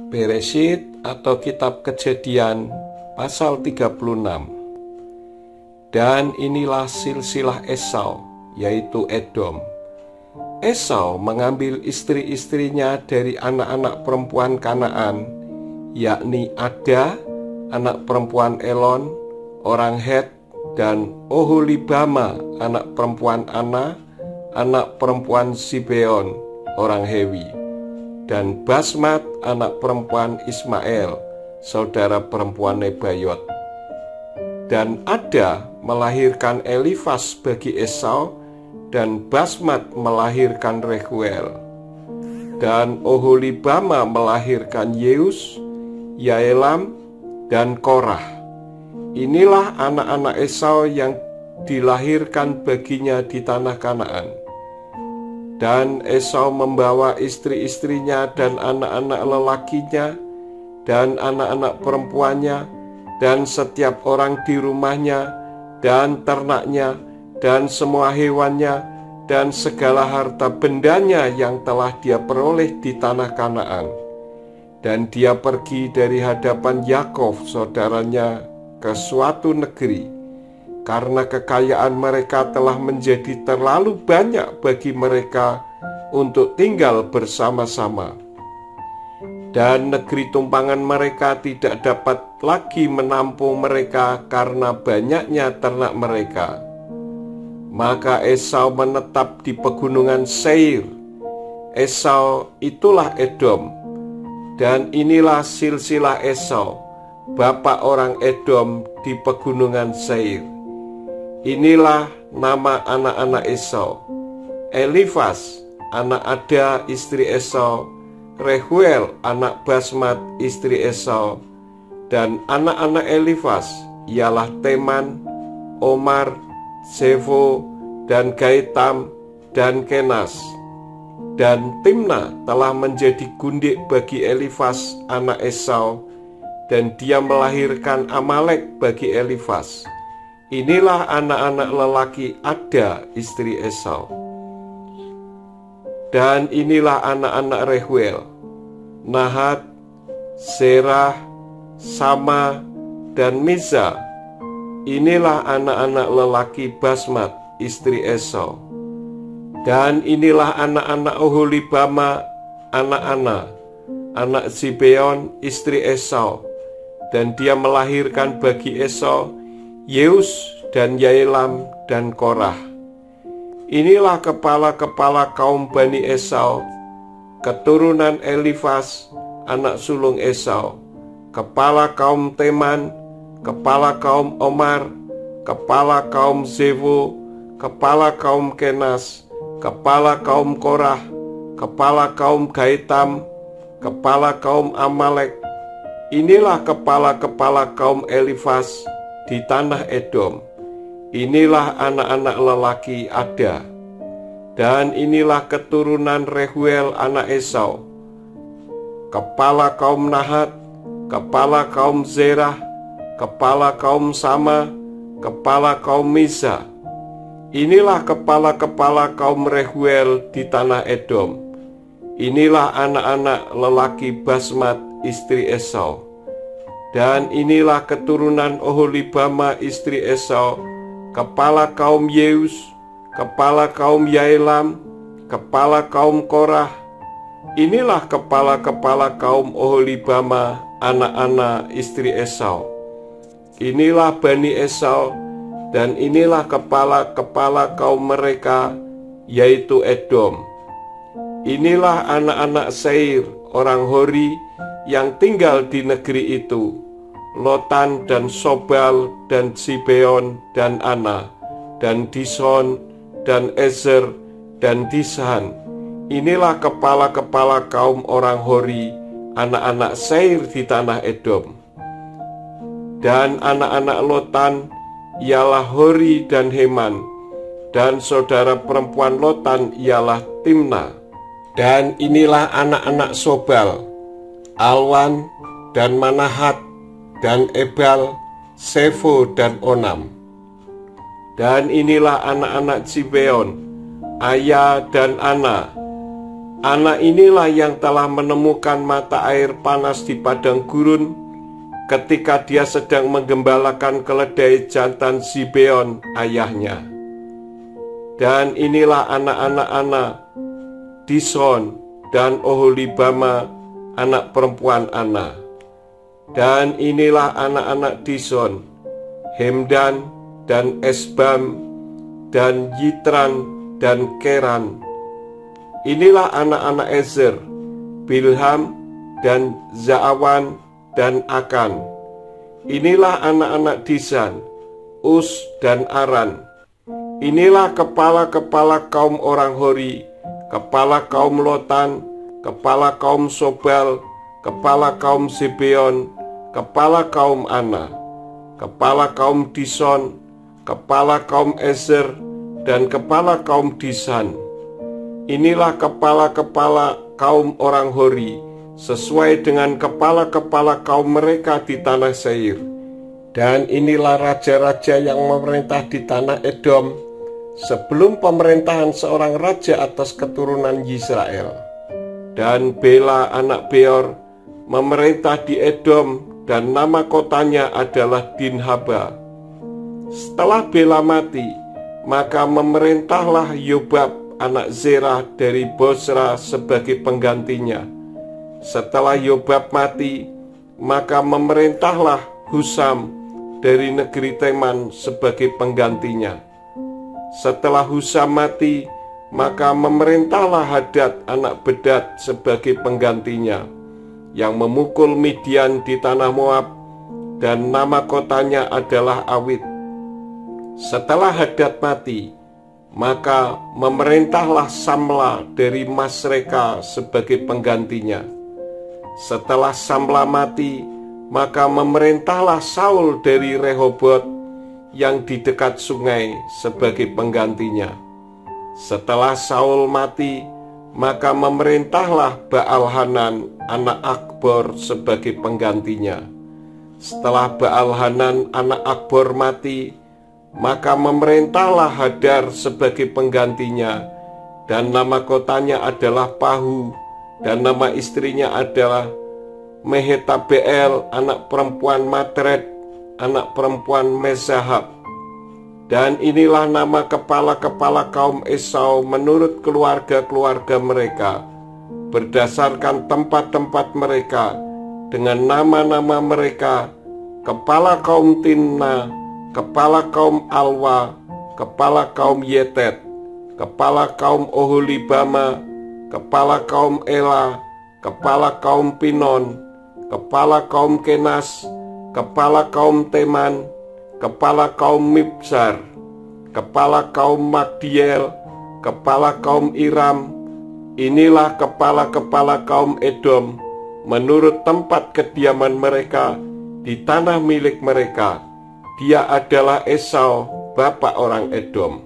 Beresyit atau Kitab Kejadian pasal 36. Dan inilah silsilah Esau, yaitu Edom. Esau mengambil istri-istrinya dari anak-anak perempuan Kanaan, yakni Ada, anak perempuan Elon, orang Het, dan Oholibama, anak perempuan Ana, anak perempuan Sibeon, orang Hewi, dan Basmat, anak perempuan Ismael, saudara perempuan Nebayot. Dan Ada melahirkan Elifas bagi Esau, dan Basmat melahirkan Rehuel. Dan Oholibama melahirkan Yeus, Yaelam, dan Korah. Inilah anak-anak Esau yang dilahirkan baginya di tanah Kanaan. Dan Esau membawa istri-istrinya dan anak-anak lelakinya dan anak-anak perempuannya dan setiap orang di rumahnya dan ternaknya dan semua hewannya dan segala harta bendanya yang telah dia peroleh di tanah Kanaan. Dan dia pergi dari hadapan Yakov saudaranya ke suatu negeri, karena kekayaan mereka telah menjadi terlalu banyak bagi mereka untuk tinggal bersama-sama. Dan negeri tumpangan mereka tidak dapat lagi menampung mereka karena banyaknya ternak mereka. Maka Esau menetap di pegunungan Seir. Esau itulah Edom. Dan inilah silsilah Esau, bapak orang Edom di pegunungan Seir. Inilah nama anak-anak Esau: Elifas, anak Ada istri Esau, Rehuel, anak Basmat istri Esau, dan anak-anak Elifas ialah Teman, Omar, Zefo, dan Gaitam, dan Kenas. Dan Timna telah menjadi gundik bagi Elifas anak Esau, dan dia melahirkan Amalek bagi Elifas. Inilah anak-anak lelaki Ada istri Esau. Dan inilah anak-anak Rehuel: Nahat, Serah, Sama, dan Miza. Inilah anak-anak lelaki Basmat istri Esau. Dan inilah anak-anak Oholibama, anak Ana, anak Sibeon istri Esau. Dan dia melahirkan bagi Esau Yeus dan Yaelam dan Korah. Inilah kepala-kepala kaum Bani Esau, keturunan Elifas, anak sulung Esau, kepala kaum Teman, kepala kaum Omar, kepala kaum Zefo, kepala kaum Kenas, kepala kaum Korah, kepala kaum Gaitam, kepala kaum Amalek. Inilah kepala-kepala kaum Elifas di tanah Edom. Inilah anak-anak lelaki Ada. Dan inilah keturunan Rehuel anak Esau, kepala kaum Nahat, kepala kaum Zerah, kepala kaum Sama, kepala kaum Miza. Inilah kepala-kepala kaum Rehuel di tanah Edom. Inilah anak-anak lelaki Basmat istri Esau. Dan inilah keturunan Oholibama istri Esau, kepala kaum Yeus, kepala kaum Yaelam, kepala kaum Korah. Inilah kepala-kepala kaum Oholibama, anak Ana istri Esau. Inilah Bani Esau, dan inilah kepala-kepala kaum mereka, yaitu Edom. Inilah anak-anak Seir, orang Hori, yang tinggal di negeri itu: Lotan dan Sobal dan Sibeon dan Ana dan Dison dan Ezer dan Dishan. Inilah kepala-kepala kaum orang Hori, anak-anak Seir di tanah Edom. Dan anak-anak Lotan ialah Hori dan Heman, dan saudara perempuan Lotan ialah Timna. Dan inilah anak-anak Sobal: Alwan dan Manahat dan Ebal, Sefo dan Onam. Dan inilah anak-anak Sibeon: Aya dan Ana. Anak inilah yang telah menemukan mata air panas di padang gurun ketika dia sedang menggembalakan keledai jantan Zibeon ayahnya. Dan inilah anak-anak Ana, Dishon dan Oholibama, anak perempuan Ana. Dan inilah anak-anak Dishon, Hemdan dan Esbam dan Yitran dan Keran. Inilah anak-anak Ezer, Bilham dan Zaawan dan Akan. Inilah anak-anak Disan, Us dan Aran. Inilah kepala-kepala kaum orang Hori, kepala kaum Lotan, kepala kaum Sobal, kepala kaum Zibeon, kepala kaum Ana, kepala kaum Dishon, kepala kaum Ezer, dan kepala kaum Disan. Inilah kepala-kepala kaum orang Hori, sesuai dengan kepala-kepala kaum mereka di tanah Seir. Dan inilah raja-raja yang memerintah di tanah Edom, sebelum pemerintahan seorang raja atas keturunan Yisrael. Dan Bela anak Beor memerintah di Edom, dan nama kotanya adalah Dinhaba. Setelah Bela mati, maka memerintahlah Yobab anak Zerah dari Bosra sebagai penggantinya. Setelah Yobab mati, maka memerintahlah Husam dari negeri Teman sebagai penggantinya. Setelah Husam mati, maka memerintahlah Hadad anak Bedad sebagai penggantinya, yang memukul Midian di tanah Moab, dan nama kotanya adalah Awit. Setelah Hadad mati, maka memerintahlah Samla dari Masreka sebagai penggantinya. Setelah Samla mati, maka memerintahlah Saul dari Rehobot yang di dekat sungai sebagai penggantinya. Setelah Saul mati, maka memerintahlah Baal-Hanan anak Akbor sebagai penggantinya. Setelah Baal-Hanan anak Akbor mati, maka memerintahlah Hadar sebagai penggantinya, dan nama kotanya adalah Pahu, dan nama istrinya adalah Mehetabeel anak perempuan Matred, anak perempuan Mezahab. Dan inilah nama kepala-kepala kaum Esau menurut keluarga-keluarga mereka, berdasarkan tempat-tempat mereka, dengan nama-nama mereka: kepala kaum Timna, kepala kaum Alwa, kepala kaum Yetet, kepala kaum Oholibama, kepala kaum Ela, kepala kaum Pinon, kepala kaum Kenas, kepala kaum Teman, kepala kaum Mibsar, kepala kaum Magdiel, kepala kaum Iram. Inilah kepala-kepala kaum Edom menurut tempat kediaman mereka di tanah milik mereka. Dia adalah Esau, bapak orang Edom.